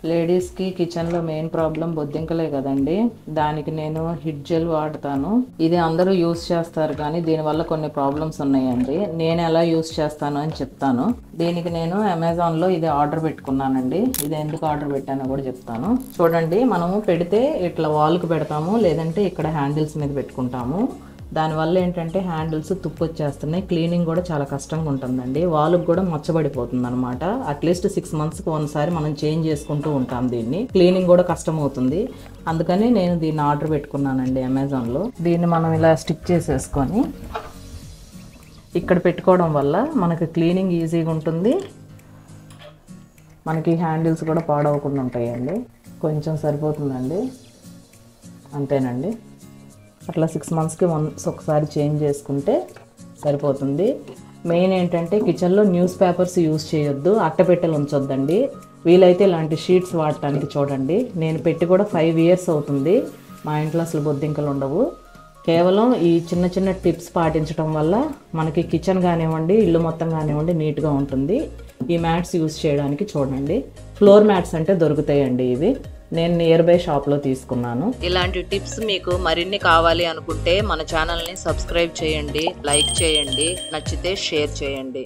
లేడీస్కి కిచెన్లో main problem బొద్దింకలే కదండి. దానికి నేను హిట్ జెల్ వాడతాను. ఇది అందరూ యూస్ చేస్తారు కానీ దీనివల్ల కొన్ని ప్రాబ్లమ్స్ ఉన్నాయండి. నేను ఎలా యూస్ చేస్తాను అని చెప్తాను. దీనికి నేను అమెజాన్లో ఇది ఆర్డర్ పెట్టుకున్నానండి. ఇది ఎందుకు ఆర్డర్ పెట్టానో కూడా చెప్తాను. చూడండి, మనము పెడితే ఇట్లా వాల్కి పెడతాము, లేదంటే ఇక్కడ హ్యాండిల్స్ మీద పెట్టుకుంటాము. దానివల్ల ఏంటంటే హ్యాండిల్స్ తుప్పు వచ్చేస్తున్నాయి. క్లీనింగ్ కూడా చాలా కష్టంగా ఉంటుందండి. వాళ్ళకు కూడా మచ్చబడిపోతుంది అనమాట. అట్లీస్ట్ 6 monthsకి ఒకసారి మనం చేంజ్ చేసుకుంటూ ఉంటాం. దీన్ని క్లీనింగ్ కూడా కష్టం అవుతుంది. అందుకని నేను దీన్ని ఆర్డర్ పెట్టుకున్నానండి అమెజాన్లో. దీన్ని మనం ఇలా స్టిక్ చేసేసుకొని ఇక్కడ పెట్టుకోవడం వల్ల మనకి క్లీనింగ్ ఈజీగా ఉంటుంది. మనకి హ్యాండిల్స్ కూడా పాడవకుండా ఉంటాయండి. కొంచెం సరిపోతుందండి, అంతేనండి. అట్లా 6 monthsకి ఒకసారి చేంజ్ చేసుకుంటే సరిపోతుంది. మెయిన్ ఏంటంటే కిచెన్లో న్యూస్ పేపర్స్ యూజ్ చేయొద్దు, అట్టపెట్టెలు ఉంచొద్దండి. వీలైతే ఇలాంటి షీట్స్ వాడటానికి చూడండి. నేను పెట్టి కూడా 5 years అవుతుంది. మా ఇంట్లో అసలు బొద్దింకలు ఉండవు. కేవలం ఈ చిన్న చిన్న టిప్స్ పాటించడం వల్ల మనకి కిచెన్ కానివ్వండి, ఇల్లు మొత్తం కానివ్వండి నీట్గా ఉంటుంది. ఈ మ్యాట్స్ యూజ్ చేయడానికి చూడండి. ఫ్లోర్ మ్యాట్స్ అంటే దొరుకుతాయండి. ఇవి నేను నియర్ బై షాప్లో తీసుకున్నాను. ఇలాంటి టిప్స్ మీకు మరిన్ని కావాలి అనుకుంటే మన ఛానల్ని సబ్స్క్రైబ్ చేయండి, లైక్ చేయండి, నచ్చితే షేర్ చేయండి.